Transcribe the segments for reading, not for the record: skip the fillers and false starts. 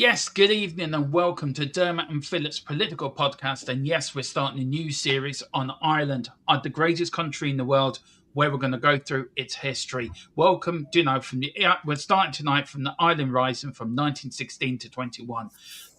Yes, good evening and welcome to Dermot and Phillip's Political Podcast. And yes, we're starting a new series on Ireland, the greatest country in the world, where we're going to go through its history. Welcome, we're starting tonight from the Island Rising from 1916 to 21,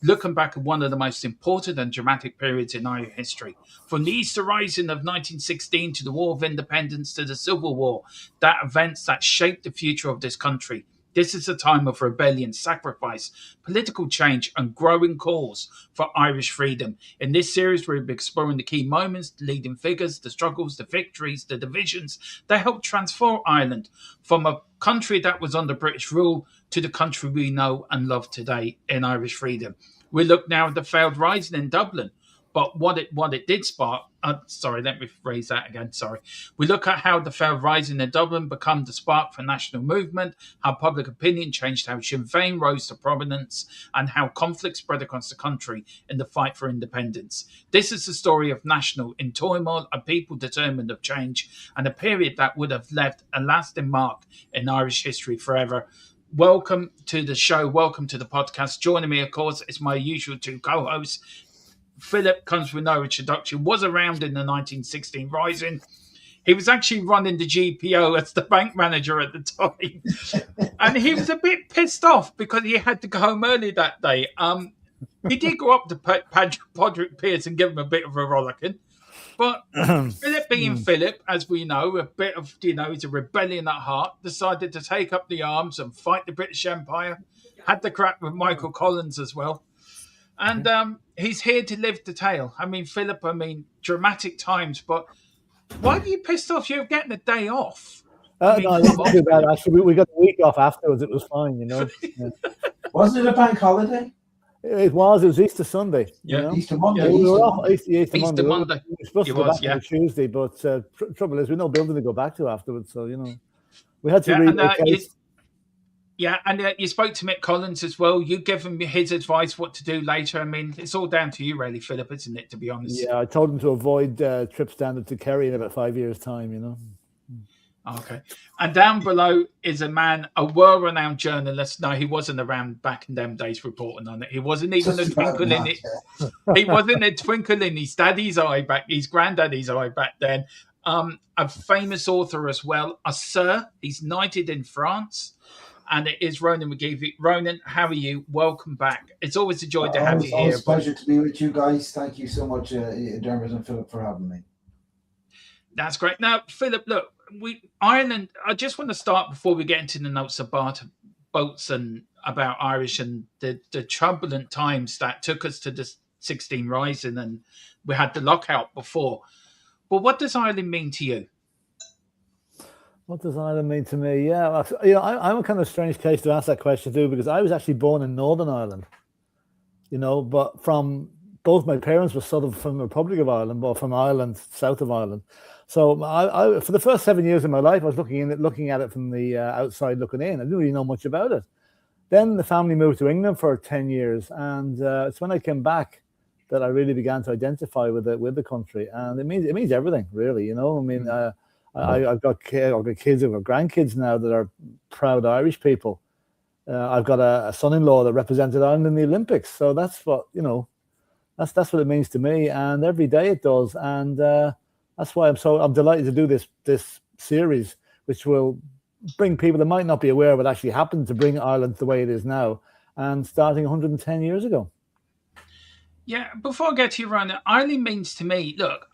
looking back at one of the most important and dramatic periods in Irish history. From the Easter Rising of 1916 to the War of Independence to the Civil War, events that shaped the future of this country. This is a time of rebellion, sacrifice, political change, and growing calls for Irish freedom. In this series, we'll be exploring the key moments, the leading figures, the struggles, the victories, the divisions that helped transform Ireland from a country that was under British rule to the country we know and love today in Irish freedom. We look now at the failed rising in Dublin, but what it did spark. Let me phrase that again. We look at how the failed rising in Dublin became the spark for national movement, how public opinion changed, how Sinn Féin rose to prominence, and how conflict spread across the country in the fight for independence. This is the story of national in turmoil, a people determined of change, and a period that would have left a lasting mark in Irish history forever. Welcome to the show. Welcome to the podcast. Joining me, of course, is my usual two co-hosts. Philip comes with no introduction, was around in the 1916 Rising. He was actually running the GPO as the bank manager at the time. And he was a bit pissed off because he had to go home early that day. He did go up to Podrick Pierce and give him a bit of a rollicking. But Philip being Philip, as we know, a bit of, he's a rebellion at heart, decided to take up the arms and fight the British Empire. Had the crack with Michael Collins as well. And he's here to live the tale. I mean, Philip, dramatic times, but why were you pissed off? You're getting a day off. No, it's not too bad. Actually, we got a week off afterwards. It was fine, Yeah. Wasn't it a bank holiday? It was Easter Sunday. Yeah, Easter Monday. Yeah, we were off Easter Monday. Monday. We were supposed to go back on Tuesday, but trouble is, we no building to go back to afterwards. So, we had to relocate. And you spoke to Mick Collins as well. You give him his advice what to do later. I mean, it's all down to you, really, Philip, isn't it, to be honest? Yeah, I told him to avoid trips down to Kerry in about 5 years' time, Okay. And down below is a man, a world-renowned journalist. No, he wasn't around back in them days reporting on it. He wasn't even a twinkle in it. He wasn't a twinkle in his daddy's eye his granddaddy's eye back then. A famous author as well, a sir. He's knighted in France. And it is Ronan McGeevy. Ronan, how are you? Welcome back. It's always a joy to have you here. It's a pleasure to be with you guys. Thank you so much, Dermot and Philip, for having me. That's great. Now, Philip, look, Ireland, I just want to start before we get into the notes about boats and about Irish and the turbulent times that took us to the 16 Rising, and we had the lockout before. But what does Ireland mean to you? What does Ireland mean to me? Yeah, I'm a kind of strange case to ask that question too, because I was actually born in Northern Ireland, but from both my parents were sort of from the Republic of Ireland, but from Ireland, south of Ireland. So I for the first 7 years of my life, I was looking at it from the outside looking in. I didn't really know much about it. Then the family moved to England for 10 years, and it's when I came back that I really began to identify with the country, and it means everything, really. I've got kids, I've got grandkids now that are proud Irish people. I've got a son-in-law that represented Ireland in the Olympics. So that's what, that's what it means to me. And every day it does. And that's why I'm delighted to do this series, which will bring people that might not be aware of what actually happened to bring Ireland the way it is now, and starting 110 years ago. Yeah, before I get to you, Ronan, Ireland means to me, look,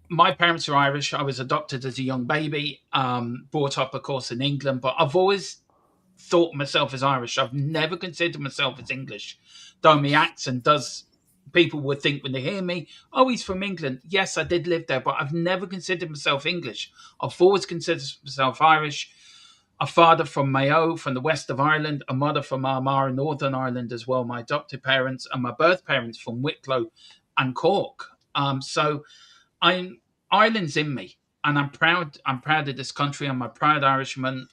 my parents are Irish. I was adopted as a young baby, brought up, of course, in England, but I've always thought myself as Irish. I've never considered myself as English, though my accent does. People would think when they hear me, oh, he's from England. Yes, I did live there, but I've never considered myself English. I've always considered myself Irish. A father from Mayo, from the west of Ireland, a mother from Armagh in Northern Ireland as well, my adopted parents, and my birth parents from Wicklow and Cork. Ireland's in me, and I'm proud of this country. I'm a proud Irishman.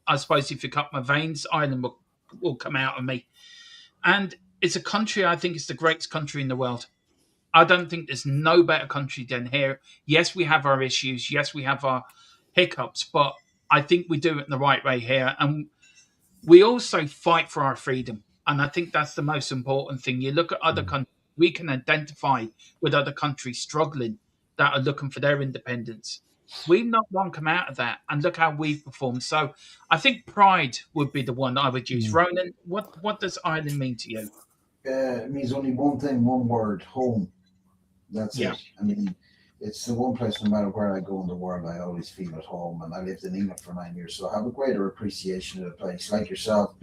I suppose if you cut my veins, Ireland will come out of me. And it's a country, I think it's the greatest country in the world. I don't think there's no better country than here. Yes, we have our issues. Yes, we have our hiccups, but I think we do it in the right way here. And we also fight for our freedom. And I think that's the most important thing. You look at other countries, we can identify with other countries struggling that are looking for their independence. We've not long come out of that, and look how we've performed. So I think pride would be the one I would use. Ronan, what does Ireland mean to you? It means only one thing, one word: home. That's it. I mean, it's the one place, no matter where I go in the world, I always feel at home. And I lived in England for 9 years, so I have a greater appreciation of the place. Like yourself,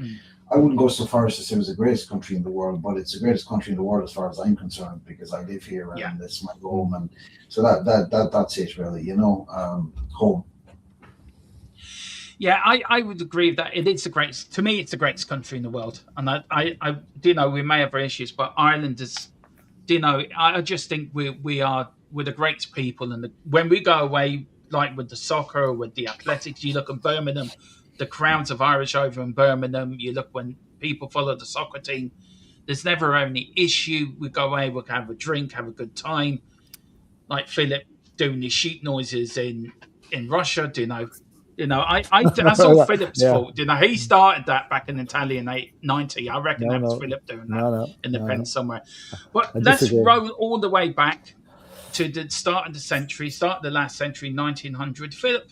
I wouldn't go so far as to say it was the greatest country in the world, but it's the greatest country in the world as far as I'm concerned, because I live here and it's my home. And so that's it, really. Home. Yeah, I would agree with that. It is the greatest. To me, it's the greatest country in the world. And I do know we may have our issues, but Ireland is. I just think we're the greatest people, and when we go away, like with the soccer, with the athletics, you look at Birmingham, the crowds of Irish over in Birmingham. You look when people follow the soccer team. There's never any issue. We go away, we can have a drink, have a good time. Like Philip doing his sheep noises in Russia. That's all Philip's fault. He started that back in Italian 90. I reckon that was Philip doing that in the pen somewhere. But let's roll all the way back to the start of the last century, 1900. Philip,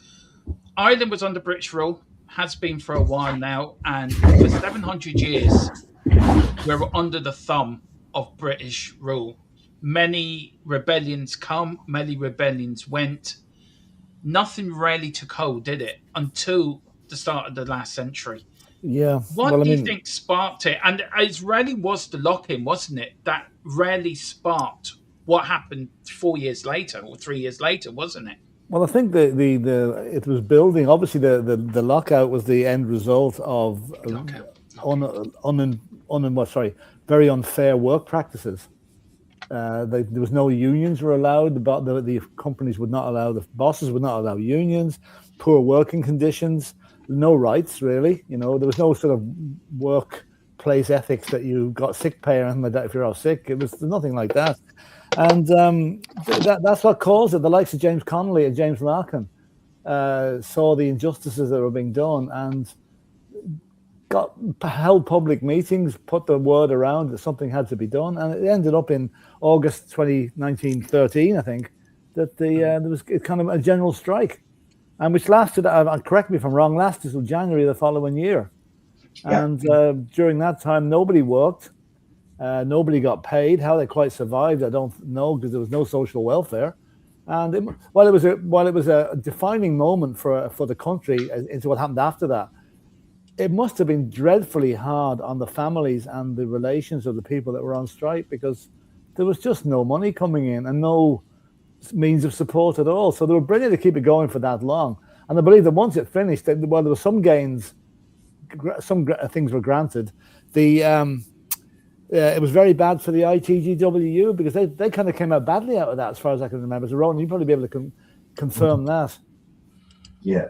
Ireland was under British rule, has been for a while now, and for 700 years, we were under the thumb of British rule. Many rebellions come, many rebellions went. Nothing really took hold, did it, until the start of the last century? Yeah. What do you think sparked it? And it really was the lock-in, wasn't it? That really sparked what happened 4 years later or 3 years later, wasn't it? Well, I think it was building. Obviously, the lockout was the end result of very unfair work practices. There was no unions were allowed, but the companies would not allow, the bosses would not allow unions, poor working conditions, no rights really. There was no sort of workplace ethics that you got sick pay or anything like that if you're off sick. There's nothing like that. And that's what caused it. The likes of James Connolly and James Larkin saw the injustices that were being done and held public meetings, put the word around that something had to be done, and it ended up in August 1913, I think, that there was kind of a general strike, and which lasted, correct me if I'm wrong, lasted till January the following year. And during that time, nobody worked, nobody got paid. How they quite survived, I don't know, because there was no social welfare. And while it was a defining moment for the country into what happened after that, it must have been dreadfully hard on the families and the relations of the people that were on strike, because there was just no money coming in and no means of support at all. So they were brilliant to keep it going for that long. And I believe that once it finished, there were some gains, some things were granted. It was very bad for the ITGWU, because they kind of came out badly out of that, as far as I can remember. So Ronan, you'd probably be able to confirm that. Yeah.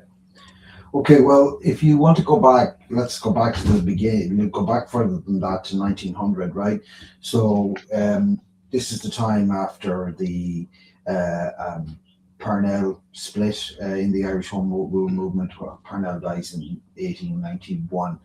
Okay, well, if you want to go back, let's go back to the beginning. We'll go back further than that to 1900, right? So this is the time after the Parnell split in the Irish Home Rule movement. Parnell dies in 1891.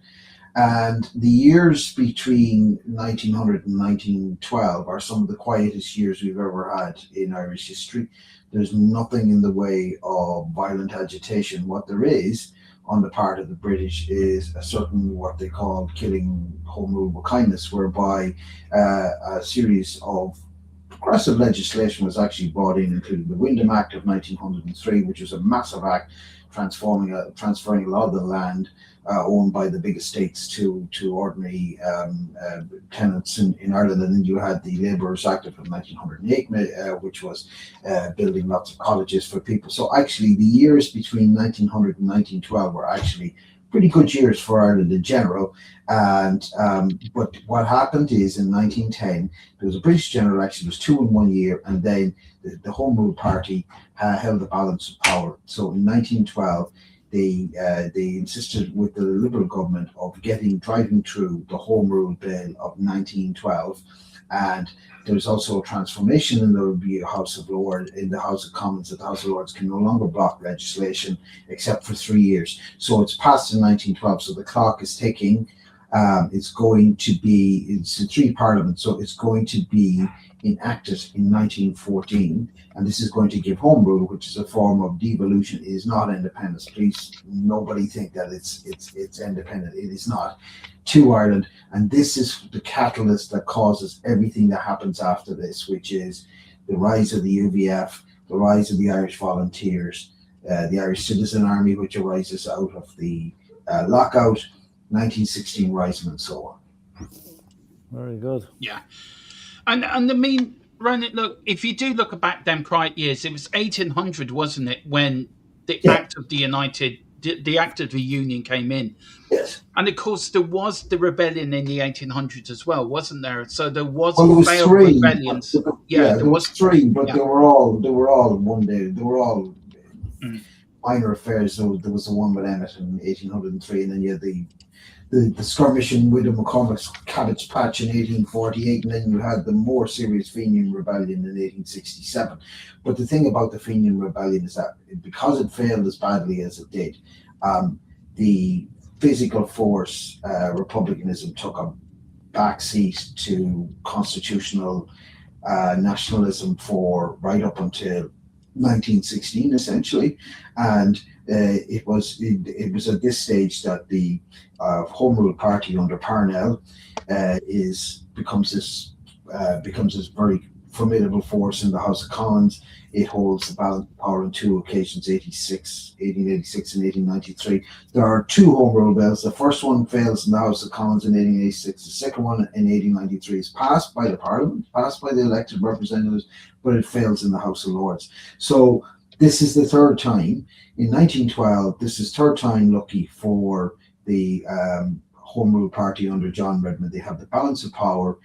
And the years between 1900 and 1912 are some of the quietest years we've ever had in Irish history. There's nothing in the way of violent agitation. What there is on the part of the British is a certain, what they call, killing home rule with kindness, whereby a series of progressive legislation was actually brought in, including the Wyndham Act of 1903, which was a massive act transferring a lot of the land owned by the big estates to ordinary tenants in Ireland. And then you had the Labourers Act of 1908, which was building lots of cottages for people. So actually the years between 1900 and 1912 were actually pretty good years for Ireland in general. And but what happened is in 1910, there was a British general election. It was 2 in 1 year, and then the Home Rule Party held the balance of power. So in 1912, they insisted with the Liberal government of driving through the Home Rule Bill of 1912, and there was also a transformation, and there would be a House of Lords in the House of Commons, that the House of Lords can no longer block legislation except for 3 years. So it's passed in 1912, so the clock is ticking. It's in three parliaments, so it's going to be enacted in 1914, and this is going to give home rule, which is a form of devolution. It is not independence. Please, nobody think that it's independent. It is not, to Ireland, and this is the catalyst that causes everything that happens after this, which is the rise of the UVF, the rise of the Irish Volunteers, the Irish Citizen Army, which arises out of the lockout, 1916 Rising, and so on. Very good. Yeah. And I mean, Ronan, look, if you do look back them quiet years, it was 1800, wasn't it, when the Act of the Act of the Union came in? Yes. And of course, there was the rebellion in the 1800s as well, wasn't there? So there was failed three rebellions. There was three, but they were all one day. They were all minor affairs. So there was the one with Emmet in 1803, and then you had the skirmish in Widow McCormick's cabbage patch in 1848, and then you had the more serious Fenian Rebellion in 1867. But the thing about the Fenian Rebellion is that because it failed as badly as it did, the physical force republicanism took a backseat to constitutional nationalism for right up until 1916, essentially, and it was at this stage that the Home Rule Party under Parnell becomes this very formidable force in the House of Commons. It holds the balance of power on two occasions, 1886 and 1893. There are two Home Rule bills. The first one fails in the House of Commons in 1886. The second one in 1893 is passed by the Parliament, passed by the elected representatives, but it fails in the House of Lords. So this is the third time. In 1912, this is third time lucky for the Home Rule Party under John Redmond. They have the balance of power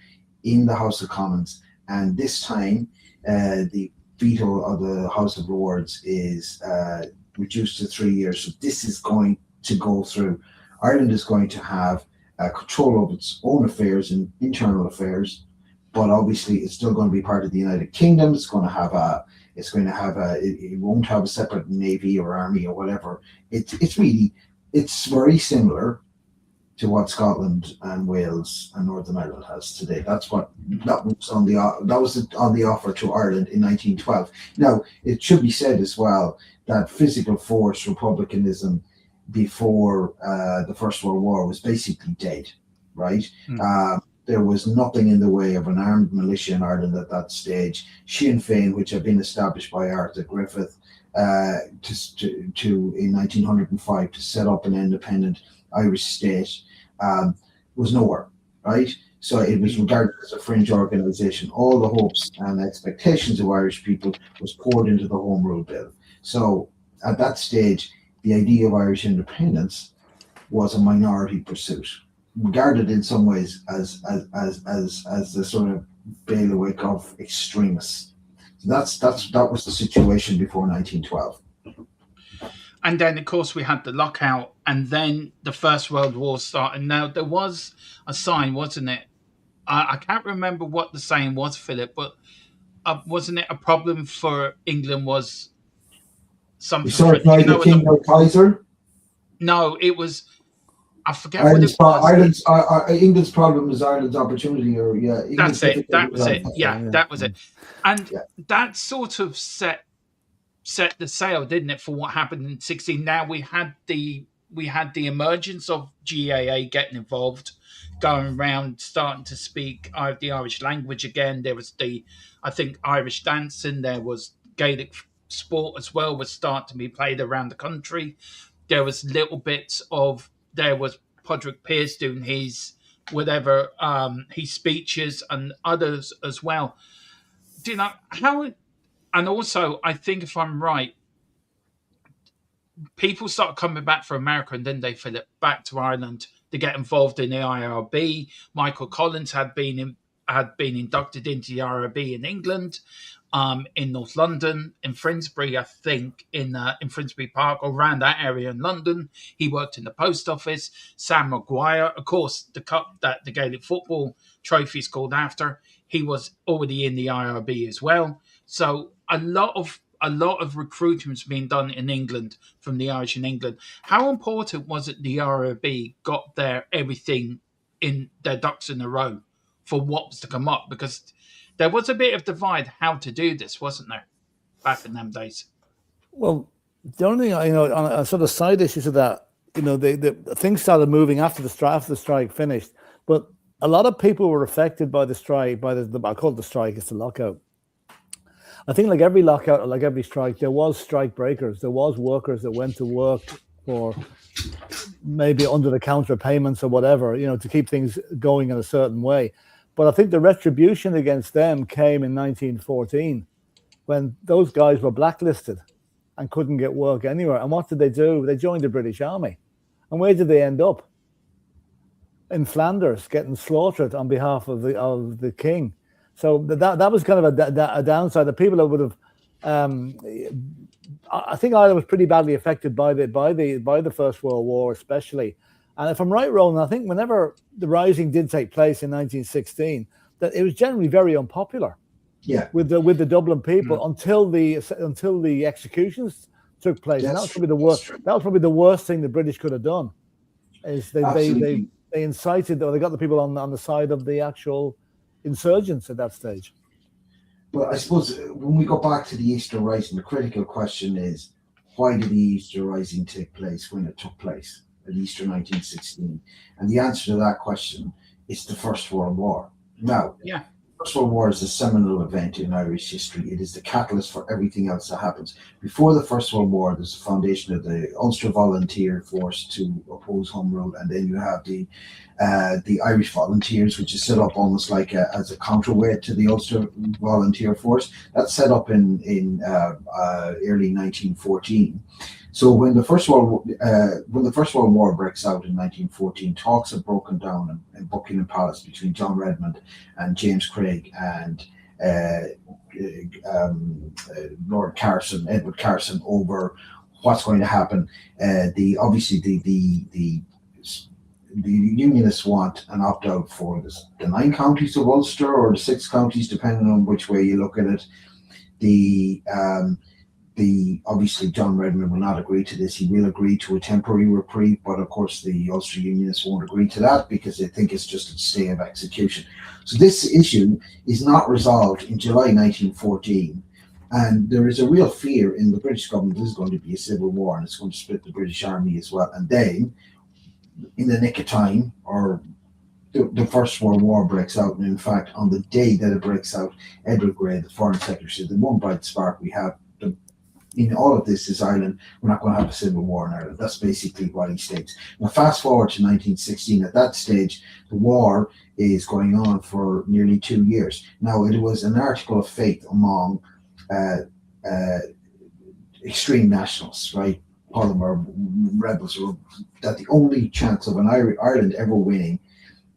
in the House of Commons, and this time the veto of the House of Lords is reduced to 3 years. So this is going to go through. Ireland is going to have control of its own affairs and internal affairs, but obviously it's still going to be part of the United Kingdom. It won't have a separate navy or army or whatever. It's very similar to what Scotland and Wales and Northern Ireland has today. That was on the offer to Ireland in 1912. Now, it should be said as well that physical force republicanism before the First World War was basically dead, right? There was nothing in the way of an armed militia in Ireland at that stage. Sinn Féin, which had been established by Arthur Griffith in 1905 to set up an independent Irish state, was nowhere, right? So it was regarded as a fringe organisation. All the hopes and expectations of Irish people was poured into the Home Rule Bill. So at that stage, the idea of Irish independence was a minority pursuit, regarded in some ways as the sort of bailiwick of extremists. So that was the situation before 1912. And then, of course, we had the lockout, and then the First World War started. Now, there was a sign, wasn't it? I can't remember what the saying was, Philip, but wasn't it a problem for England was something... the King or Kaiser? No, it was... I forget England's England's problem is Ireland's opportunity, or That's it. That was it. Yeah, that was it. And that sort of set the sail, didn't it, for what happened in 16? Now we had the emergence of GAA getting involved, going around, starting to speak the Irish language again. There was Irish dancing. There was Gaelic sport as well, was starting to be played around the country. There was little bits of... There was Podrick Pearse doing his speeches, and others as well. Do you know how? And also, I think if I'm right, people started coming back from America, and then they Philip back to Ireland to get involved in the IRB. Michael Collins had been inducted into the IRB in England, in North London, in Finsbury, I think, in Finsbury Park, or around that area in London. He worked in the post office. Sam Maguire, of course, the cup that the Gaelic football trophy is called after, he was already in the IRB as well. So a lot of recruitment's been done in England from the Irish in England. How important was it the IRB got everything in their ducks in a row for what was to come up, because there was a bit of divide how to do this, wasn't there, back in them days? Well, the only thing, on a sort of side issue to that, the things started moving after the strike finished, but a lot of people were affected by the strike, I call it the strike, it's the lockout. I think like every lockout, or like every strike, there was strike breakers. There was workers that went to work for maybe under the counter payments or whatever, to keep things going in a certain way. But I think the retribution against them came in 1914 when those guys were blacklisted and couldn't get work anywhere. And what did they do? They joined the British Army. And where did they end up? In Flanders, getting slaughtered on behalf of the king. So that was kind of a downside. The people that would have, I think Ireland was pretty badly affected by the First World War, especially. And if I'm right, Roland, I think whenever the Rising did take place in 1916, that it was generally very unpopular. Yeah, with the Dublin people until the executions took place. And that was probably the worst. That was probably the worst thing the British could have done. Is they incited, or they got the people on the side of the actual insurgents at that stage. But I suppose when we go back to the Easter Rising, the critical question is, why did the Easter Rising take place when it took place at Easter 1916? And the answer to that question is the First World War. Now, the First World War is a seminal event in Irish history. It is the catalyst for everything else that happens. Before the First World War, there's the foundation of the Ulster Volunteer Force to oppose Home Rule, and then you have the Irish Volunteers, which is set up almost like as a counterweight to the Ulster Volunteer Force. That's set up in early 1914. So when the First World War breaks out in 1914, talks have broken down in Buckingham Palace between John Redmond and James Craig and Edward Carson over what's going to happen. The Unionists want an opt-out for the 9 counties of Ulster or the 6 counties, depending on which way you look at it. Obviously John Redmond will not agree to this. He will agree to a temporary reprieve, but of course the Ulster Unionists won't agree to that because they think it's just a stay of execution. So this issue is not resolved in July 1914, and there is a real fear in the British government this is going to be a civil war and it's going to split the British Army as well. And then, in the nick of time, or the First World War breaks out, and in fact, on the day that it breaks out, Edward Grey, the Foreign Secretary, said, the one bright spark we have in all of this is Ireland. We're not going to have a civil war in Ireland. That's basically what he states. Now, fast forward to 1916. At that stage, the war is going on for nearly 2 years. Now, it was an article of faith among extreme nationalists, right? Polymer rebels, that the only chance of an Ireland ever winning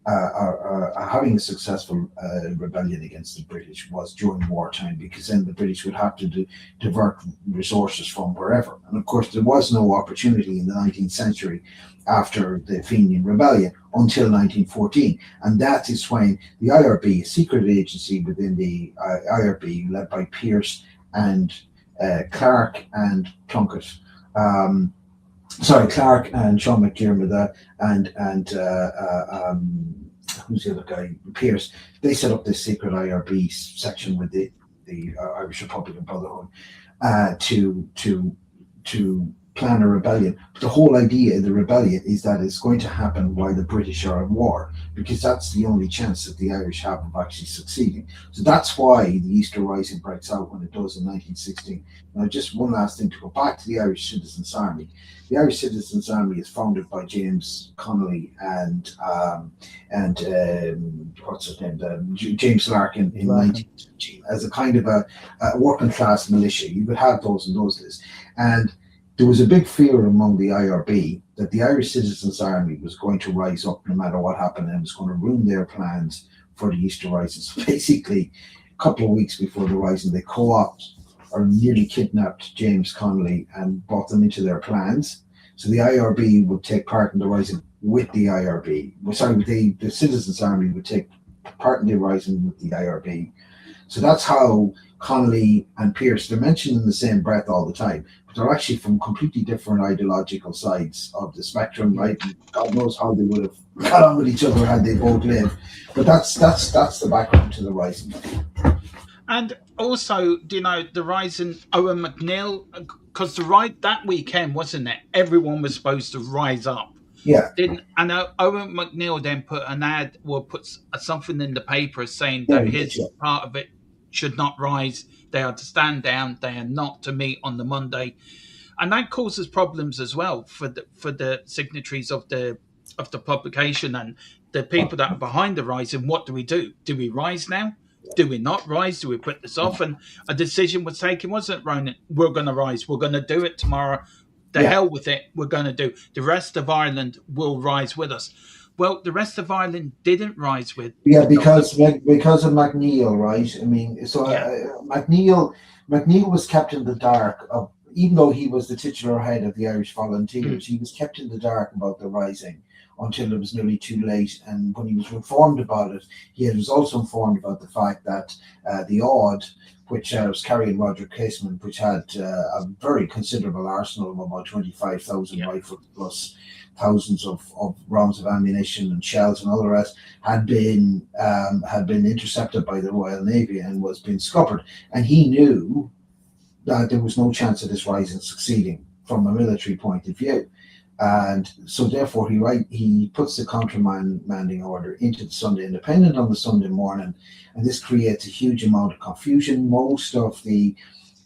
having a successful rebellion against the British was during wartime, because then the British would have to divert resources from wherever. And of course, there was no opportunity in the 19th century after the Fenian Rebellion until 1914. And that is when the IRB, a secret agency within the IRB, led by Pearse and Clark and Plunkett, Clark and Sean McDermott and who's the other guy? Pearse. They set up this secret IRB section with the Irish Republican Brotherhood to plan a rebellion. But the whole idea of the rebellion is that it's going to happen while the British are at war, because that's the only chance that the Irish have of actually succeeding. So that's why the Easter Rising breaks out when it does in 1916. Now, just one last thing to go back to the Irish Citizens Army. The Irish Citizens Army is founded by James Connolly and what's his name? James Larkin in 1917 as a kind of a working class militia. You would have those in those days. And there was a big fear among the IRB that the Irish Citizens Army was going to rise up no matter what happened, and was going to ruin their plans for the Easter Rising. So basically, a couple of weeks before the Rising, they co-opted or nearly kidnapped James Connolly and brought them into their plans. So the IRB would take part in the Rising with the IRB. The Citizens Army would take part in the Rising with the IRB. So that's how Connolly and Pearse, they're mentioned in the same breath all the time, they're actually from completely different ideological sides of the spectrum, right? And God knows how they would have got on with each other had they both lived. But that's the background to the Rising. And also, do you know the rising Owen McNeill? Because that weekend, wasn't it? Everyone was supposed to rise up. Yeah. And Owen McNeill then put an ad or puts something in the paper saying that his part of it should not rise. They are to stand down. They are not to meet on the Monday, and that causes problems as well for the signatories of the publication and the people that are behind the rising. What do we do? Do we rise now? Do we not rise? Do we put this off? And a decision was taken, wasn't it, Ronan? We're going to rise. We're going to do it tomorrow. The hell with it. We're going to do. The rest of Ireland will rise with us. Well, the rest of Ireland didn't rise with. Yeah, because of McNeill, right? I mean, so McNeill was kept in the dark of, even though he was the titular head of the Irish Volunteers, he was kept in the dark about the rising until it was nearly too late. And when he was informed about it, he was also informed about the fact that the Odd, which was carrying Roger Casement, which had a very considerable arsenal of about 25,000 rifles plus thousands of rounds of ammunition and shells and all the rest, had been intercepted by the Royal Navy and was being scuppered. And he knew that there was no chance of this rising succeeding from a military point of view. And so therefore he puts the countermanding order into the Sunday Independent on the Sunday morning, and this creates a huge amount of confusion. Most of the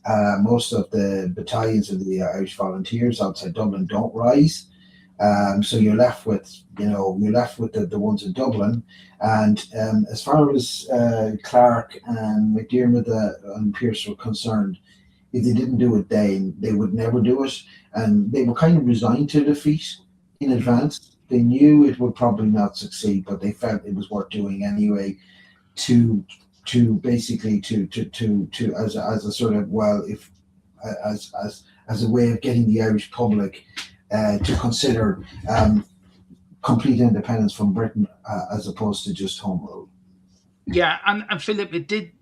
battalions of the Irish Volunteers outside Dublin don't rise. So you're left with the ones in Dublin, and as far as Clark and McDermott and Pearse were concerned, if they didn't do it then, they would never do it, and they were kind of resigned to defeat in advance. They knew it would probably not succeed, but they felt it was worth doing anyway, to basically as a sort of, well, if as a way of getting the Irish public to consider complete independence from Britain as opposed to just home rule. Yeah, and Philip, it did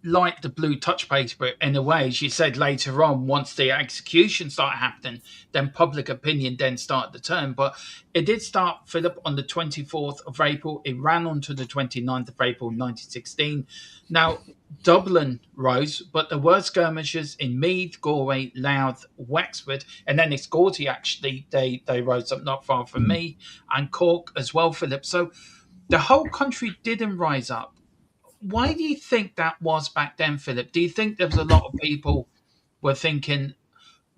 light the blue touch paper in a way. As you said later on, once the execution started happening, then public opinion then started to turn. But it did start, Philip, on the 24th of April. It ran on to the 29th of April 1916. Now, Dublin rose, but there were skirmishes in Meath, Galway, Louth, Wexford, and then it's Gawdy, actually. They rose up not far from me, and Cork as well, Philip. So the whole country didn't rise up. Why do you think that was back then, Philip? Do you think there was a lot of people were thinking,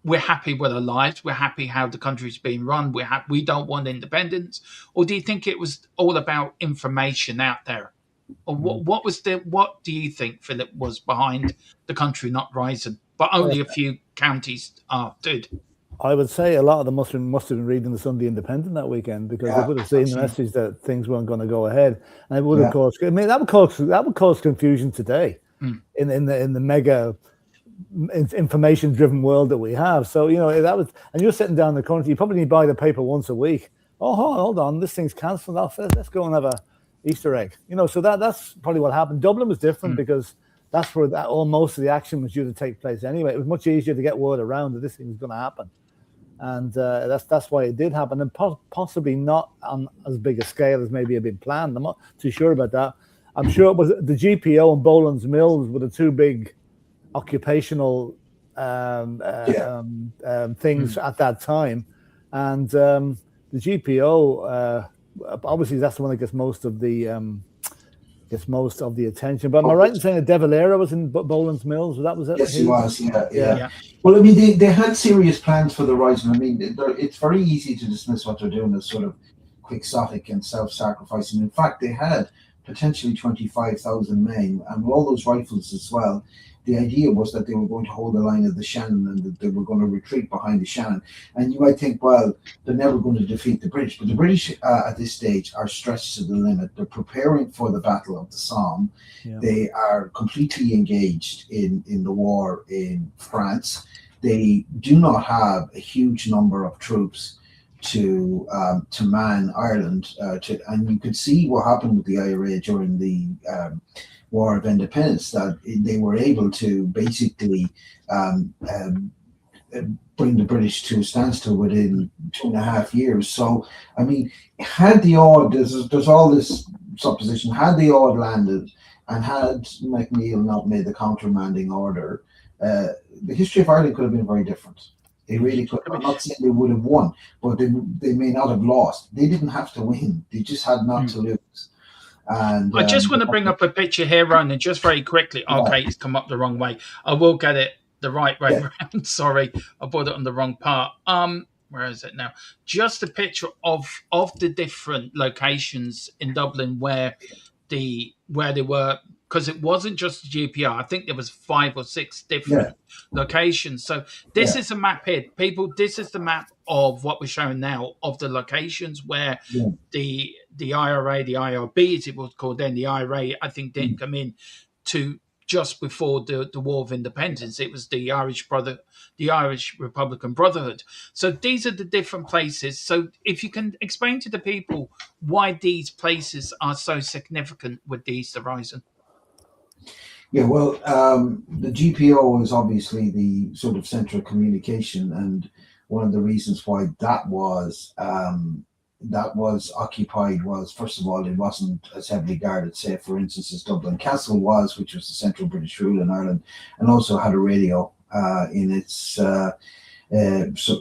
we're happy with our lives, we're happy how the country's being run, we don't want independence? Or do you think it was all about information out there? Or what do you think, Philip, was behind the country not rising, but only a few counties did? I would say a lot of them must have been reading the Sunday Independent that weekend, because they would have seen the message that things weren't going to go ahead, and it would have caused. I mean, that would cause confusion today in the mega information-driven world that we have. So that was, and you're sitting down in the country. You probably need to buy the paper once a week. Oh, hold on, this thing's cancelled off. Let's go and have a Easter egg. So that's probably what happened. Dublin was different because that's where most of the action was due to take place anyway. It was much easier to get word around that this thing was going to happen. And that's why it did happen, and possibly not on as big a scale as maybe had been planned. I'm not too sure about that. I'm sure it was the GPO and Boland's Mills were the two big occupational things at that time, and the GPO obviously that's the one that gets most of the attention. But am I right in saying that De Valera was in Boland's Mills? That was it? Yes, he was. Yeah. Well, I mean, they had serious plans for the rising. I mean, it's very easy to dismiss what they're doing as sort of quixotic and self-sacrificing. In fact, they had potentially 25,000 men and all those rifles as well. The idea was that they were going to hold the line of the Shannon and that they were going to retreat behind the Shannon. And you might think, well, they're never going to defeat the British. But the British at this stage are stretched to the limit. They're preparing for the Battle of the Somme. Yeah. They are completely engaged in the war in France. They do not have a huge number of troops to man Ireland. And you could see what happened with the IRA during the War of Independence, that they were able to basically bring the British to a standstill within 2.5 years. So, I mean, had the odd, there's all this supposition, had the odd landed and had McNeill not made the countermanding order, the history of Ireland could have been very different. They really could. I'm not saying they would have won, but they may not have lost. They didn't have to win. They just had not to lose. And I just want to bring up a picture here, Ronan, just very quickly. Okay, it's come up the wrong way. I will get it the right way around. Sorry, I brought it on the wrong part. Where is it now? Just a picture of the different locations in Dublin where they were, because it wasn't just the GPO. I think there was 5 or 6 different locations. So this is a map here. People, this is the map of what we're showing now of the locations where the IRA, the IRB, as it was called then, the IRA, I think didn't come in to just before the War of Independence. It was the Irish Republican Brotherhood. So these are the different places. So if you can explain to the people why these places are so significant with the Easter Rising. Yeah, well, the GPO is obviously the sort of central communication, and one of the reasons why that was occupied was, first of all, it wasn't as heavily guarded, say, for instance, as Dublin Castle was, which was the central British rule in Ireland, and also had a radio in its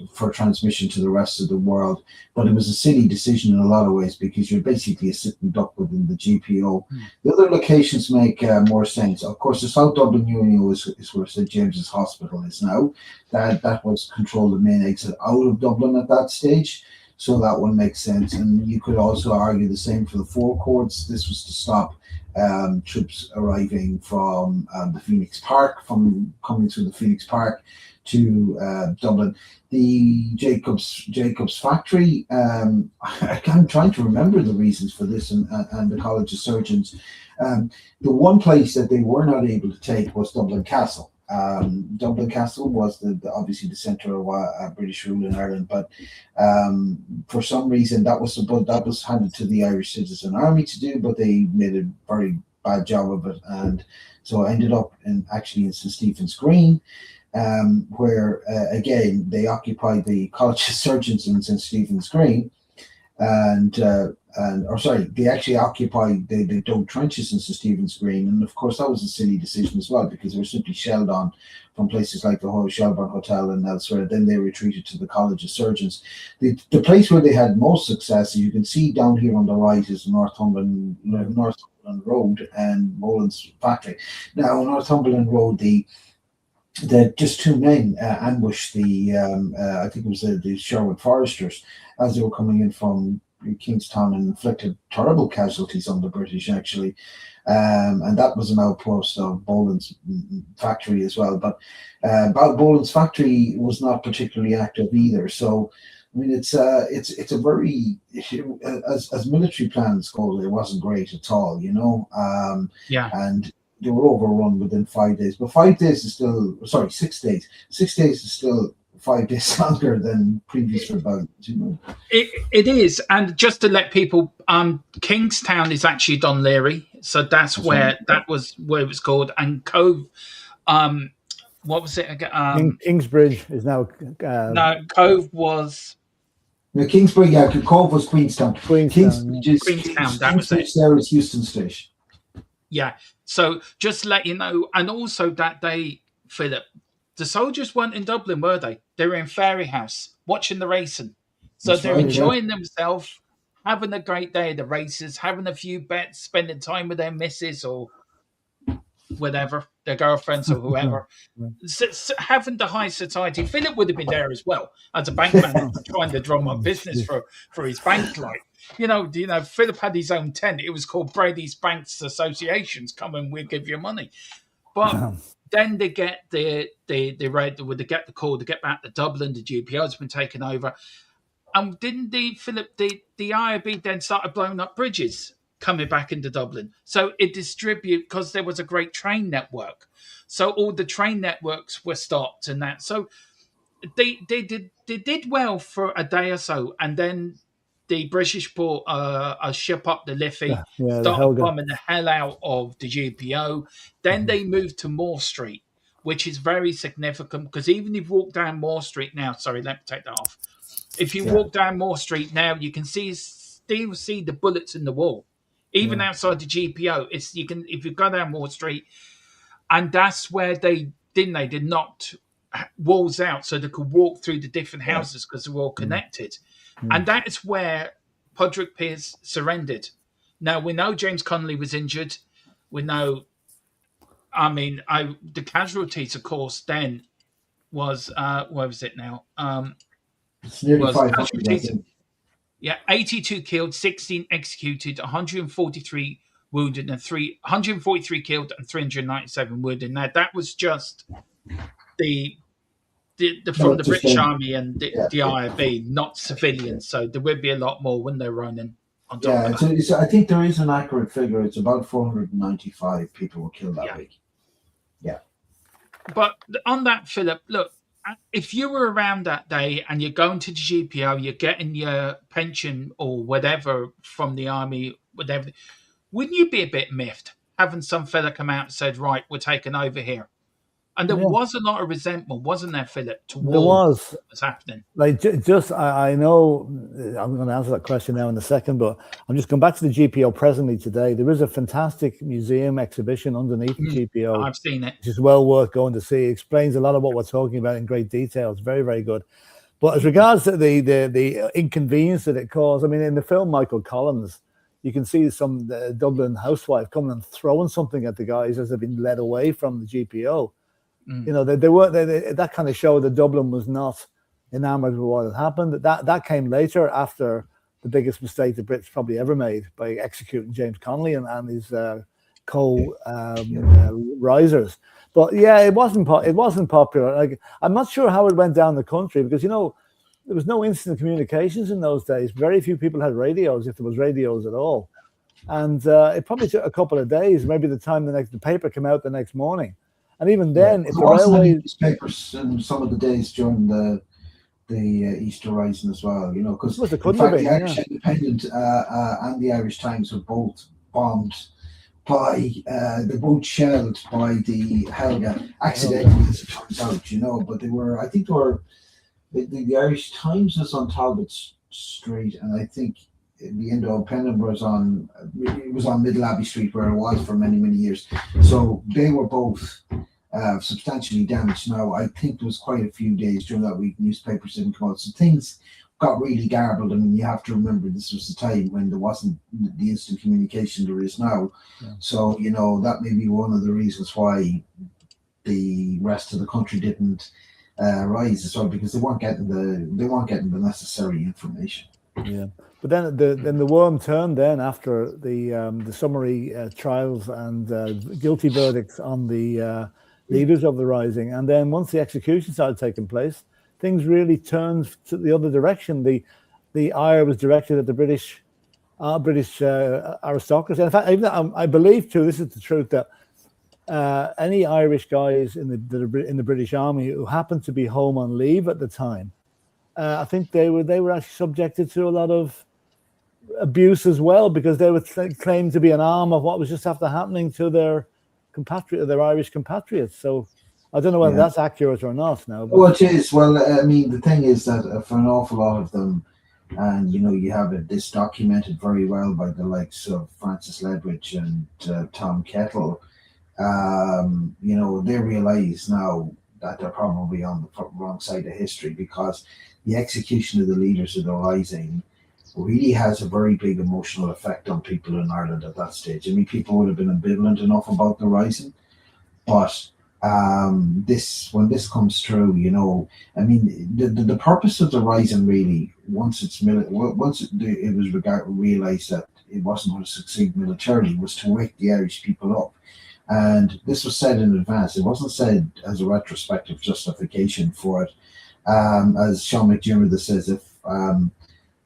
for transmission to the rest of the world. But it was a silly decision in a lot of ways, because you're basically a sitting duck within the GPO. The other locations make more sense. Of course, the South Dublin Union is where St James's Hospital is now. That was controlled the main exit out of Dublin at that stage. So that one makes sense. And you could also argue the same for the forecourts. This was to stop troops arriving from the Phoenix Park, from coming through the Phoenix Park to Dublin. The Jacobs factory, I'm trying to remember the reasons for this, and the College of Surgeons. The one place that they were not able to take was Dublin Castle. Dublin Castle was obviously the centre of British rule in Ireland, but for some reason that was handed to the Irish Citizen Army to do, but they made a very bad job of it, and so I ended up in St Stephen's Green, where again they occupied the College of Surgeons in St Stephen's Green, they actually occupied, they dug trenches in St Stephen's Green, and of course that was a silly decision as well, because they were simply shelled on from places like the Shelbourne Hotel and elsewhere. Then they retreated to the College of Surgeons. The place where they had most success, as you can see down here on the right, is Northumberland Road and Molin's factory. Now, Northumberland Road, the just 2 men ambushed I think it was the Sherwood Foresters as they were coming in from Kingstown, and inflicted terrible casualties on the British, actually. And that was an outpost of Boland's factory as well. But Boland's factory was not particularly active either. So, I mean, it's a very, as military plans go, it wasn't great at all, you know. And they were overrun within 5 days. But 5 days is still, 6 days. 6 days is still 5 days longer than previous rebellions, you know. It is, and just to let people, Kingstown is actually Don Leary, so that's where it was called. And Cove, what was it again? Kingsbridge is now. No, Cove was. No, Kingsbridge. Yeah, Cove was Queenstown. Queenstown. That was it. There is Houston Station. Yeah. So just to let you know, and also that day, Philip, the soldiers weren't in Dublin, were they? They were in Fairyhouse watching the racing. So they're enjoying themselves, having a great day at the races, having a few bets, spending time with their missus or whatever, their girlfriends or whoever. Having the high society. Philip would have been there as well as a bank manager trying to drum up business for his bank. Like, you know, Philip had his own tent. It was called Brady's Banks Associations. Come and we'll give you money. But then they get they get the call to get back to Dublin. The GPO's been taken over, and didn't the IRB then started blowing up bridges coming back into Dublin? So it distributed, because there was a great train network. So all the train networks were stopped and that. So they did well for a day or so, and then the British brought a ship up the Liffey, started bombing the hell out of the GPO. Then they moved to Moore Street, which is very significant because even if you walk down Moore Street now, sorry, let me take that off. If you walk down Moore Street now, you can still see the bullets in the wall, even outside the GPO. If you go down Moore Street, and that's where they knocked walls out so they could walk through the different houses because they were all connected, and that is where Padraig Pearse surrendered. Now we know James Connolly was injured. We know, the casualties, of course, then was what was it now? It's nearly 500. Yeah, 82 killed, 16 executed, 143 wounded, and 143 killed and 397 wounded. Now that was just the British Army and the IRB, not civilians. So there would be a lot more, wouldn't there, Ronan? I think there is an accurate figure. It's about 495 people were killed that week. Yeah. But on that, Philip, look, if you were around that day and you're going to the GPO, you're getting your pension or whatever from the army, whatever, wouldn't you be a bit miffed having some fella come out and said, right, we're taking over here? And there was a lot of resentment, wasn't there, Philip, towards what was happening? Like, I know I'm going to answer that question now in a second, but I'm just going back to the GPO presently today. There is a fantastic museum exhibition underneath the GPO. I've seen it. Which is well worth going to see. It explains a lot of what we're talking about in great detail. It's very, very good. But as regards to the inconvenience that it caused, I mean, in the film Michael Collins, you can see some Dublin housewife coming and throwing something at the guys as they've been led away from the GPO. You know, they were that kind of showed that Dublin was not enamored with what had happened. That came later, after the biggest mistake the Brits probably ever made by executing James Connolly and his co-risers. But yeah, it wasn't popular. Like, I'm not sure how it went down the country, because there was no instant communications in those days. Very few people had radios, if there was radios at all. And it probably took a couple of days, maybe the time the paper came out the next morning. And even then, if the railway newspapers and some of the days during the Easter Rising as well, because the Irish Independent and the Irish Times were both bombed by, they're both shelled by the Helga accidentally, as it turns out, but they were, I think they were, the Irish Times was on Talbot Street, and I think the Independent was on Middle Abbey Street, where it was for many, many years. So they were both substantially damaged. Now, I think there was quite a few days during that week newspapers didn't come out, so things got really garbled. I mean, you have to remember this was a time when there wasn't the instant communication there is now. Yeah. So that may be one of the reasons why the rest of the country didn't rise as well, because they weren't getting the necessary information. Yeah, but then the worm turned then after the summary trials and guilty verdicts on the leaders of the rising, and then once the execution started taking place, things really turned to the other direction. The ire was directed at the British aristocracy. In fact, I believe too, this is the truth, that any Irish guys in the British Army who happened to be home on leave at the time, I think they were actually subjected to a lot of abuse as well, because they were claimed to be an arm of what was just after happening to their Irish compatriots. So I don't know whether that's accurate or not now. But. Well, it is. Well, I mean, the thing is that for an awful lot of them, and you have this documented very well by the likes of Francis Ledwidge and Tom Kettle, they realise now that they're probably on the wrong side of history, because the execution of the leaders of the rising really has a very big emotional effect on people in Ireland at that stage. I mean, people would have been ambivalent enough about the rising, but when this comes through, I mean, the purpose of the rising really, once it was realised that it wasn't going to succeed militarily, was to wake the Irish people up. And this was said in advance. It wasn't said as a retrospective justification for it. As Sean McDermott says,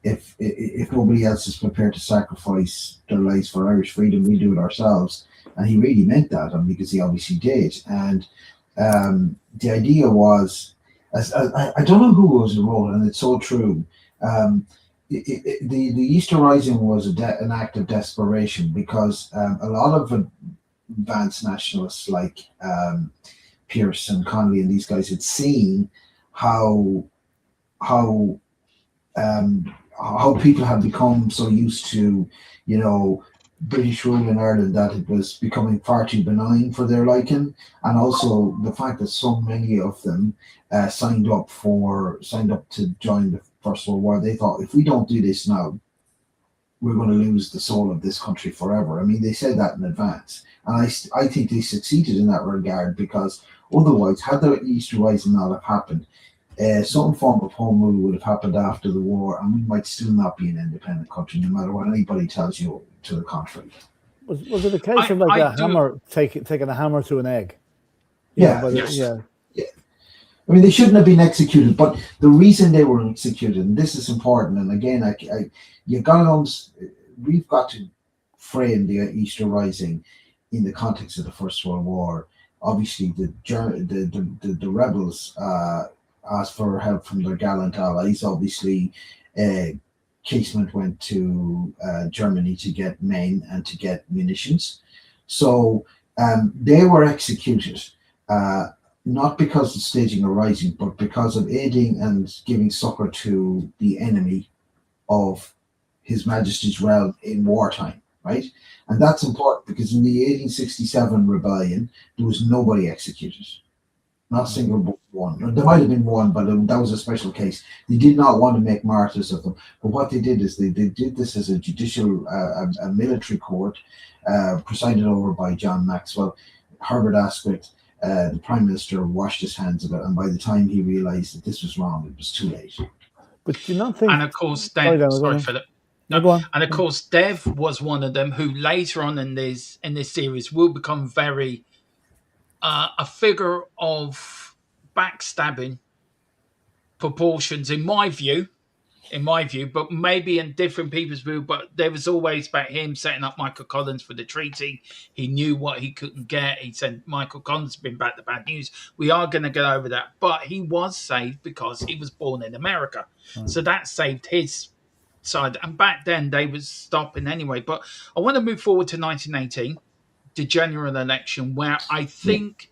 if nobody else is prepared to sacrifice their lives for Irish freedom, we do it ourselves. And he really meant that, because he obviously did. And the idea was, I don't know who was enrolled, and it's so true. The Easter Rising was an act of desperation, because a lot of advanced nationalists like Pierce and Connolly and these guys had seen how people had become so used to, British rule in Ireland that it was becoming far too benign for their liking, and also the fact that so many of them signed up to join the First World War. They thought, if we don't do this now, we're going to lose the soul of this country forever. I mean, they said that in advance, and I think they succeeded in that regard, because otherwise, had the Easter Rising not have happened, some form of home rule would have happened after the war, and we might still not be an independent country, no matter what anybody tells you to the contrary. Was it a case of like hammer taking a hammer to an egg? Yeah. I mean, they shouldn't have been executed, but the reason they were executed, and this is important, and again, we've got to frame the Easter Rising in the context of the First World War. Obviously, the rebels asked for help from their gallant allies. Obviously, Casement went to Germany to get men and to get munitions. So they were executed, not because of staging a rising, but because of aiding and giving succor to the enemy of His Majesty's realm in wartime, right? And that's important, because in the 1867 rebellion, there was nobody executed. Not a single one. There might have been one, but that was a special case. They did not want to make martyrs of them. But what they did is they did this as a judicial, a military court, presided over by John Maxwell. Herbert Asquith, the Prime Minister, washed his hands of it, and by the time he realised that this was wrong, it was too late. But do you not think... And of course, sorry, Philip. No, and of course, Dev was one of them who later on in this series will become very a figure of backstabbing proportions, in my view, but maybe in different people's view. But there was always about him setting up Michael Collins for the treaty. He knew what he couldn't get. He said, Michael Collins has been back the bad news. We are going to get over that. But he was saved because he was born in America. So that saved his side. And back then they was stopping anyway. But I want to move forward to 1918, the general election, where I think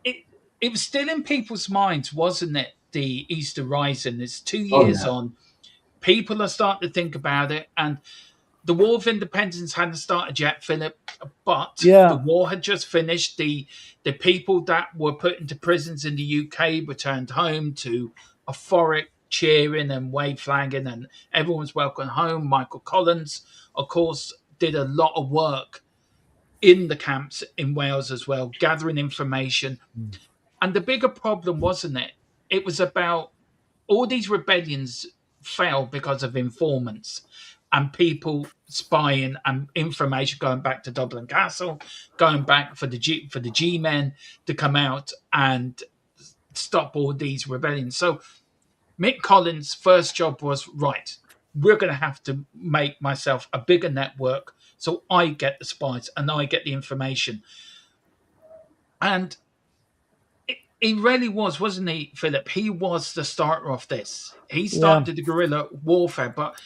it was still in people's minds, wasn't it? The Easter Rising. It's 2 years on. People are starting to think about it, and the War of Independence hadn't started yet, Philip, but the war had just finished. The people that were put into prisons in the UK returned home to euphoric cheering and wave flagging, and everyone's welcome home. Michael Collins, of course, did a lot of work in the camps in Wales as well, gathering information. And the bigger problem, wasn't it? It was about all these rebellions failed because of informants and people spying and information going back to Dublin Castle, going back for the G-men to come out and stop all these rebellions. So Mick Collins' first job was, right, we're going to have to make myself a bigger network so I get the spies and I get the information. And he really was, wasn't he, Philip? He was the starter of this. He started the guerrilla warfare, but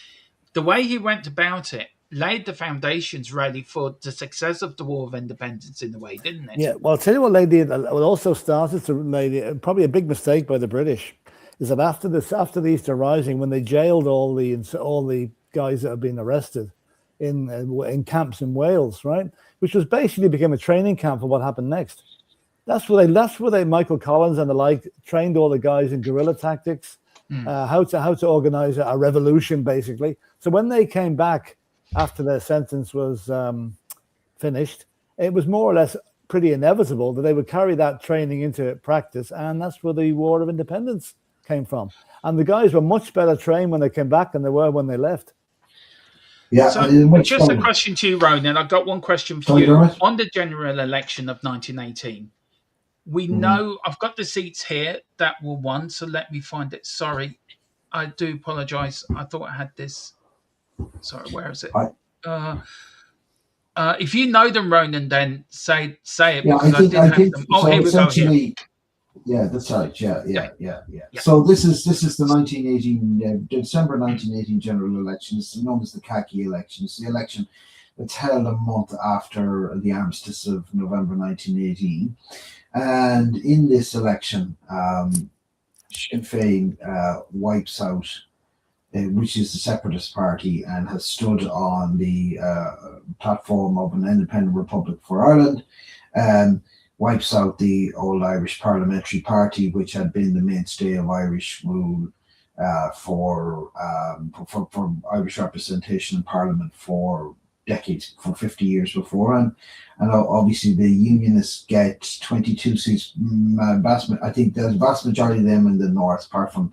the way he went about it laid the foundations really for the success of the War of Independence in a way, didn't it? Yeah, well, I'll tell you what also started to lay probably a big mistake by the British is that after the Easter Rising, when they jailed all the guys that had been arrested in camps in Wales, right, which was basically became a training camp for what happened next. That's where they Michael Collins and the like trained all the guys in guerrilla tactics, how to organize a revolution, basically. So when they came back after their sentence was finished, it was more or less pretty inevitable that they would carry that training into practice, and that's where the War of Independence came from. And the guys were much better trained when they came back than they were when they left. Yeah. So just a question to you, Ronan. I've got one question for you. Dermot? On the general election of 1918, we know, I've got the seats here that were won, so let me find it. Sorry, I do apologise. I thought I had this. Sorry, where is it? If you know them, Ronan, then say it. Yeah, I think them. Oh, so. Here we go. Here. Yeah, that's right. Yeah. So this is the 1918 December 1918 general election. It's known as the khaki election. It's the election that's held a month after the armistice of November 1918. And in this election, Sinn Féin wipes out, which is the separatist party, and has stood on the platform of an independent republic for Ireland, wipes out the old Irish Parliamentary Party, which had been the mainstay of Irish rule for Irish representation in Parliament for decades, for 50 years before. And obviously the Unionists get 22 seats. I think there's a vast majority of them in the north, apart from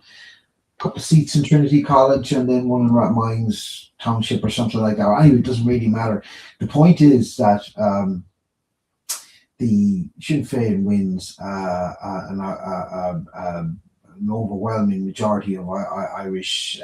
a couple of seats in Trinity College and then one in Rathmines Township or something like that. Anyway, it doesn't really matter. The point is that the Sinn Féin wins an overwhelming majority of Irish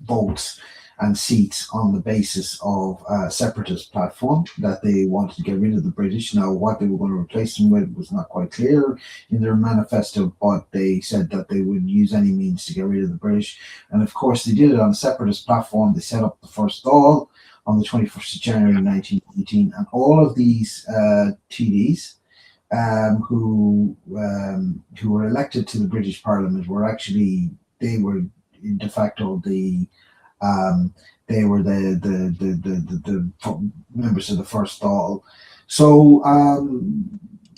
votes and seats on the basis of a separatist platform that they wanted to get rid of the British. Now, what they were going to replace them with was not quite clear in their manifesto, but they said that they would use any means to get rid of the British. And of course, they did it on a separatist platform. They set up the first Dáil on the 21st of January 1918, and all of these TDs who were elected to the British Parliament were actually, they were de facto the members of the first Dáil. So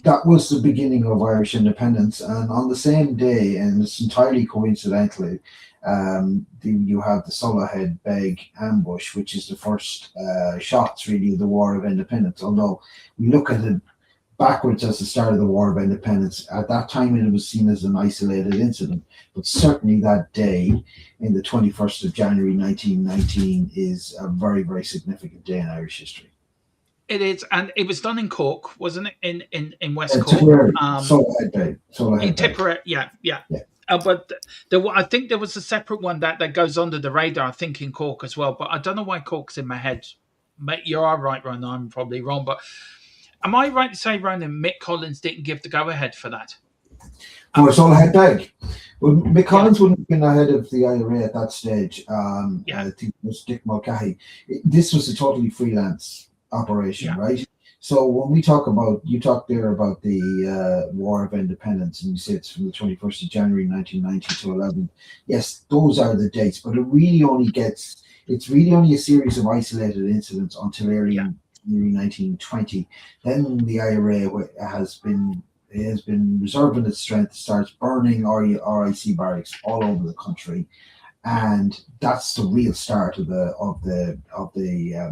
that was the beginning of Irish independence. And on the same day, and it's entirely coincidentally, you have the Solohead Beg ambush, which is the first shots really of the War of Independence. Although we look at it backwards as the start of the War of Independence, at that time it was seen as an isolated incident, but certainly that day in the 21st of January 1919 is a very, very significant day in Irish history. It is, and it was done in Cork, wasn't it? In West Cork. Tipperary, Solohead Bay. In Tipperary, yeah. But I think there was a separate one that goes under the radar, I think in Cork as well, but I don't know why Cork's in my head. Mate, you are right, Ronan, I'm probably wrong, but am I right to say, Ronan, Mick Collins didn't give the go-ahead for that? For Solohead Beg. Well, Mick Collins wouldn't have been ahead of the IRA at that stage. I think it was Dick Mulcahy. This was a totally freelance operation, right? So when we talk about, you talked there about the War of Independence, and you say it's from the 21st of January 1990 to 11. Yes, those are the dates, but it's really only a series of isolated incidents until early 1920. Then the IRA has been reserving its strength, starts burning RIC barracks all over the country, and that's the real start of the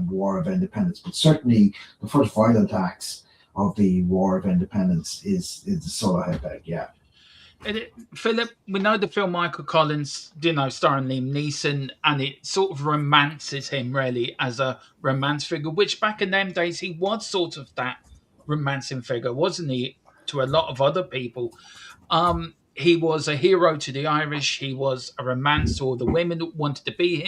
War of Independence. But certainly the first violent acts of the War of Independence is the Solohead Beg. Philip, we know the film Michael Collins, starring Liam Neeson, and it sort of romances him really as a romance figure, which back in them days he was sort of that romancing figure, wasn't he, to a lot of other people. He was a hero to the Irish. He was a romance, or the women wanted to be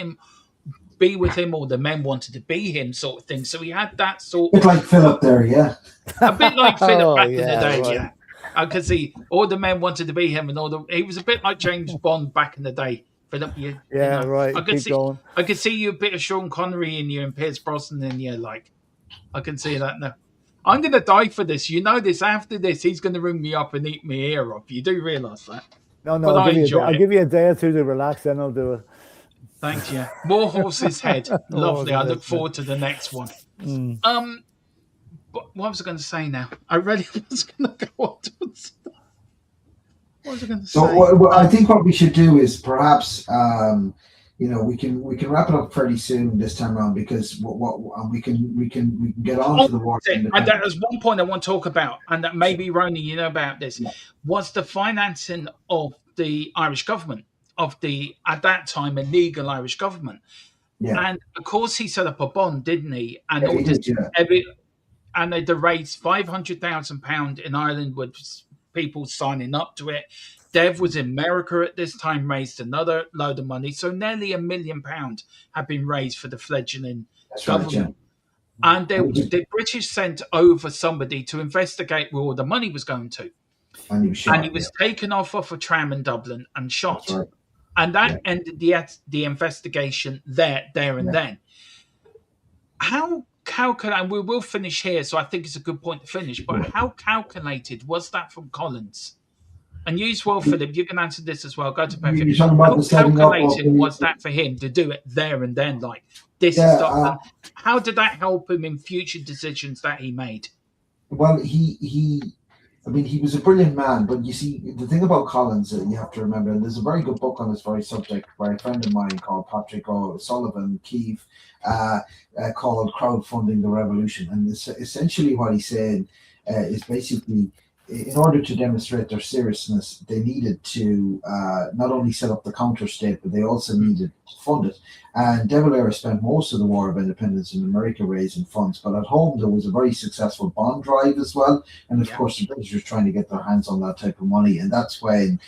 with him, or the men wanted to be him, sort of thing. So he had that sort of... A bit like Philip there, yeah. A bit like Philip back in the day, right. Yeah. I could see all the men wanted to be him, and he was a bit like James Bond back in the day. Philip, right. I could see you a bit of Sean Connery in you and Pierce Brosnan in you, like. I can see that now. I'm going to die for this. You know this. After this, he's going to ring me up and eat my ear off. You do realise that? No. I'll give you a day or two to relax, then I'll do it. Thanks, yeah. More Horse's Head. Lovely. I look forward to the next one. But what was I going to say now? I really was going to go on to what was I going to say? So I think what we should do is perhaps... we can wrap it up fairly soon this time around, because we can get on to the War. There's one point I want to talk about, and that maybe Ronnie, you know about this, was the financing of the Irish government, of the at that time illegal Irish government. Yeah. And of course he set up a bond, didn't he? And and they raised £500,000 in Ireland with people signing up to it. Dev was in America at this time, raised another load of money. So nearly £1 million had been raised for the fledgling government. Right, and the British sent over somebody to investigate where all the money was going to. And he was shot. And he was taken off a tram in Dublin and shot. Right. And that ended the investigation there and then. How calculated, we will finish here, so I think it's a good point to finish, but how calculated was that from Collins? And you as well, Philip, you can answer this as well. Go to Beth. You're talking about How the setting up calculated of was that for him to do it there and then? Like, this is Dublin. How did that help him in future decisions that he made? Well, he was a brilliant man, but you see, the thing about Collins, you have to remember, and there's a very good book on this very subject by a friend of mine called Patrick O'Sullivan Keefe, called Crowdfunding the Revolution. And essentially what he's saying is basically, in order to demonstrate their seriousness, they needed to not only set up the counter-state, but they also needed to fund it. And De Valera spent most of the War of Independence in America raising funds, but at home there was a very successful bond drive as well. And of course, the British were trying to get their hands on that type of money. And that's when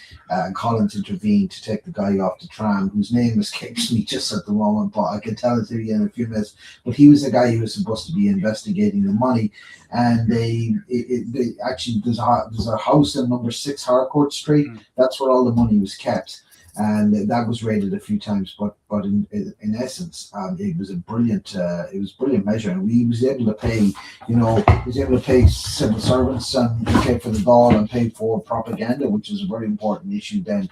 Collins intervened to take the guy off the tram, whose name escapes me just at the moment, but I can tell it to you in a few minutes. But he was the guy who was supposed to be investigating the money. And they actually, there's a house in number 6 Harcourt Street. That's where all the money was kept. And that was raided a few times, but in essence, it was a brilliant measure, and he was able to pay, civil servants and pay for the ball and pay for propaganda, which is a very important issue then.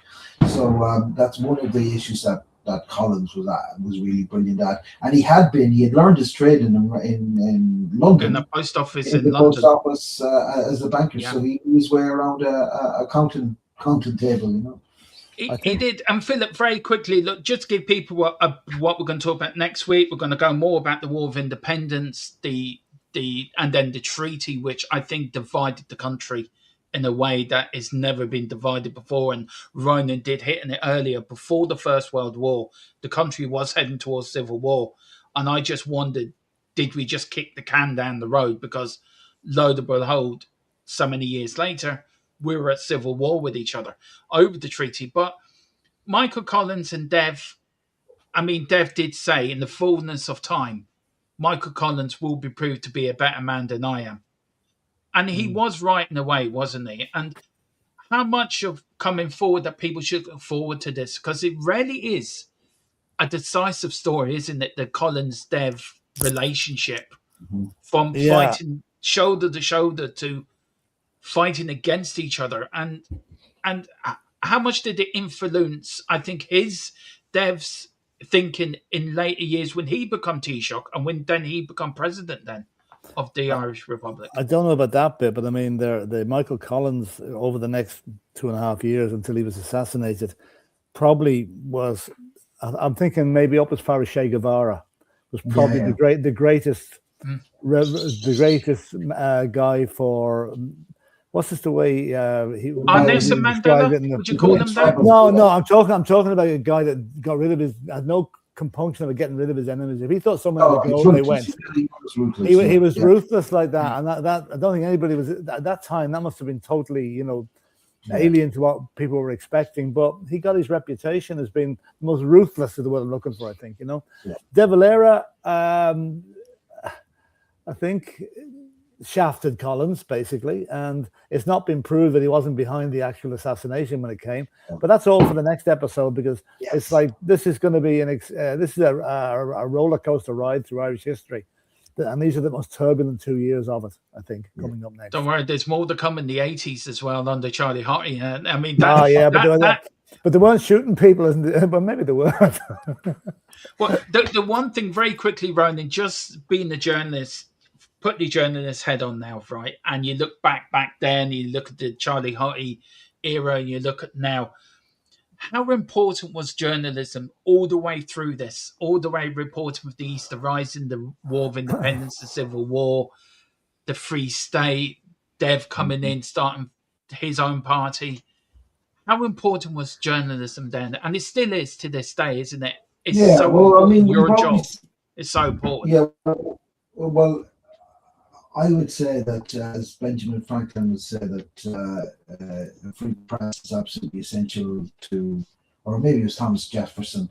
So that's one of the issues that Collins was really brilliant at, and he had learned his trade in London, in the post office in London, post office as a banker. Yeah. So he was way around a counting table, He did. And Philip, very quickly, look, just to give people what we're going to talk about next week. We're going to go more about the War of Independence, and then the treaty, which I think divided the country in a way that has never been divided before. And Ronan did hit on it earlier. Before the First World War, the country was heading towards civil war. And I just wondered, did we just kick the can down the road? Because lo and behold, so many years later, we were at civil war with each other over the treaty. But Michael Collins and Dev did say in the fullness of time, Michael Collins will be proved to be a better man than I am. And he was right in a way, wasn't he? And how much of coming forward that people should look forward to this? Because it really is a decisive story, isn't it? The Collins-Dev relationship from fighting shoulder to shoulder to fighting against each other, and how much did it influence, I think, Dev's thinking in later years when he became Taoiseach and when then he became president then of the Irish Republic? I don't know about that bit, but I mean, the Michael Collins over the next 2.5 years until he was assassinated probably was, I'm thinking maybe up as far as Che Guevara was probably the greatest guy for. What's this the way Nelson Mandela? Would you call him that? No, I'm talking about a guy that got rid of had no compunction of getting rid of his enemies. If he thought someone would go, they went. He was ruthless like that, and that I don't think anybody was at that time. That must have been totally, alien to what people were expecting. But he got his reputation as being the most ruthless is the word I'm looking for. I think De Valera, I think, shafted Collins basically, and it's not been proved that he wasn't behind the actual assassination when it came. But that's all for the next episode, because it's like this is going to be a roller coaster ride through Irish history, and these are the most turbulent 2 years of it, I think, coming up next. Don't worry, there's more to come in the 80s as well under Charlie Hottie. But they weren't shooting people, isn't it? But maybe they were. Well, the one thing very quickly, Ronan, just being a journalist, put the journalist's head on now, right? And you look back then, you look at the Charlie Hottie era, and you look at now. How important was journalism all the way through this, all the way reporting of the Easter Rising, the War of Independence, the Civil War, the Free State, Dev coming in, starting his own party? How important was journalism then? And it still is to this day, isn't it? It's your job is so important. Yeah, well, I would say that, as Benjamin Franklin would say, that a free press is absolutely essential to, or maybe it was Thomas Jefferson,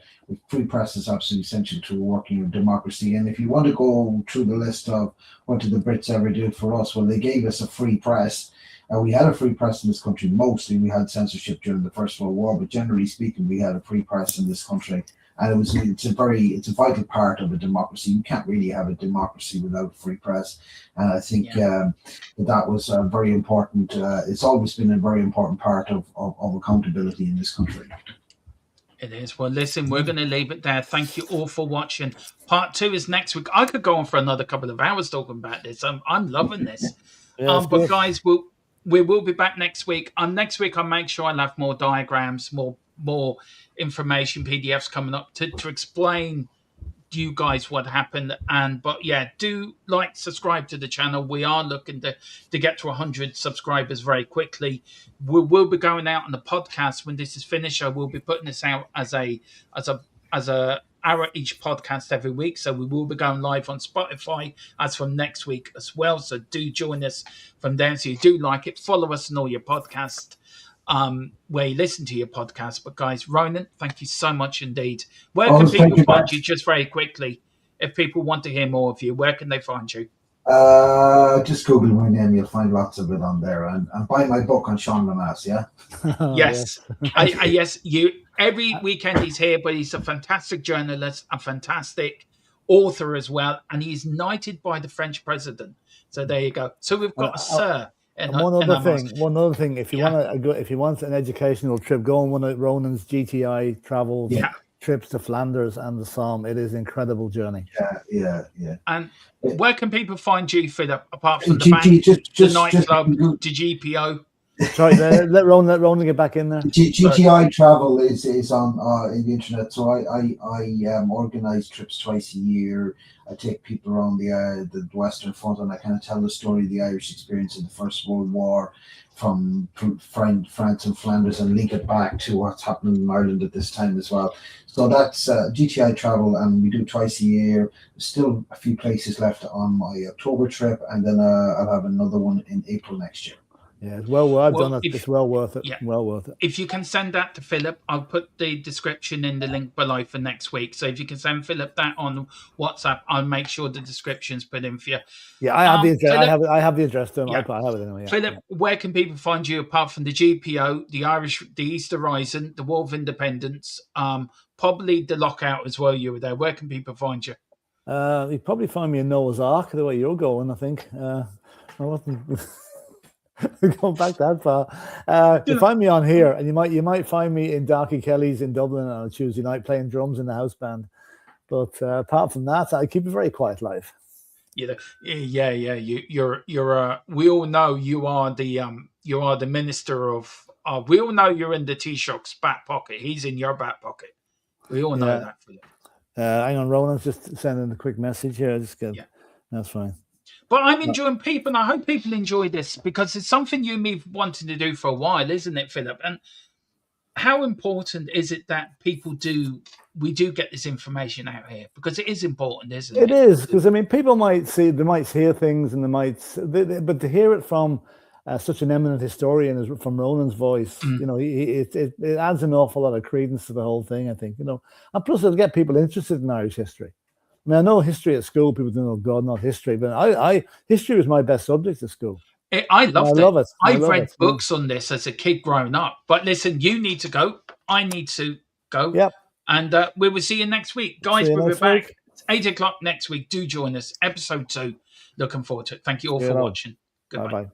free press is absolutely essential to a working democracy. And if you want to go through the list of what did the Brits ever do for us, well, they gave us a free press. We had a free press in this country. Mostly we had censorship during the First World War, but generally speaking, we had a free press in this country. and it's a vital part of a democracy. You can't really have a democracy without a free press, and I think that was very important. It's always been a very important part of accountability in this country. It is. Well, listen, we're going to leave it there. Thank you all for watching. Part 2 is next week. I could go on for another couple of hours talking about this. I'm loving this. But guys, we will be back next week. Next week, I'll make sure I'll have more diagrams, more information, PDFs coming up to explain to you guys what happened. But yeah, do subscribe to the channel. We are looking to get to 100 subscribers very quickly. We will be going out on the podcast when this is finished. I will be putting this out as a hour each podcast every week. So we will be going live on Spotify as from next week as well. So do join us from there. So you do like it. Follow us on all your podcasts where you listen to your podcast. But guys, Ronan, thank you so much indeed. Where can people find you, just very quickly, if people want to hear more of you? Where can they find you? Just Google my name, you'll find lots of it on there, and buy my book on Sean Lemass. Yes. Yes, you every weekend he's here, but he's a fantastic journalist, a fantastic author as well, and he's knighted by the French president. So there you go. So we've got a sir. And one other thing, if you want an educational trip, go on one of Ronan's GTI travels trips to Flanders and the Somme. It is an incredible journey. Yeah. And where can people find you, Philip, apart from the bank, the nightclub, the GPO? Sorry, let Ronan get back in there. GTI travel is on in the internet. So I organise trips twice a year. I take people around the Western Front, and I kind of tell the story of the Irish experience in the First World War, from France and Flanders, and link it back to what's happening in Ireland at this time as well. So that's GTI travel, and we do twice a year. There's still a few places left on my October trip, and then I'll have another one in April next year. Yeah, it's well worth it. It's well worth it. Yeah. Well worth it. If you can send that to Philip, I'll put the description in the link below for next week. So if you can send Philip that on WhatsApp, I'll make sure the description's put in for you. Yeah, I have the address. Philip, I have the address to him. Yeah. I have it anyway. Yeah. Philip, where can people find you apart from the GPO, the East Horizon, the War of Independence, probably the lockout as well? You were there. Where can people find you? You probably find me in Noah's Ark the way you're going. I think. I wasn't. Going back that far, you find me on here, and you might find me in Darky Kelly's in Dublin on a Tuesday night playing drums in the house band. But apart from that, I keep a very quiet life. Yeah. You're. We all know you are the minister of. We all know you're in the Taoiseach's back pocket. He's in your back pocket. We all know that. Hang on, Ronan's just sending a quick message here. That's fine. But I'm enjoying people, and I hope people enjoy this, because it's something you and me have wanted to do for a while, isn't it, Philip? And how important is it that we do get this information out here? Because it is important, isn't it? It is, because people might hear things, and but to hear it from such an eminent historian as from Ronan's voice, it adds an awful lot of credence to the whole thing, I think, and plus it'll get people interested in Irish history. I know history at school, people think, oh God, not history. But history was my best subject at school. I loved it. Love it. I've read books on this as a kid growing up. But listen, you need to go. I need to go. Yep. And we will see you next week. Guys, we'll be back. It's 8 o'clock next week. Do join us. Episode 2. Looking forward to it. Thank you all for watching. Goodbye. Bye-bye.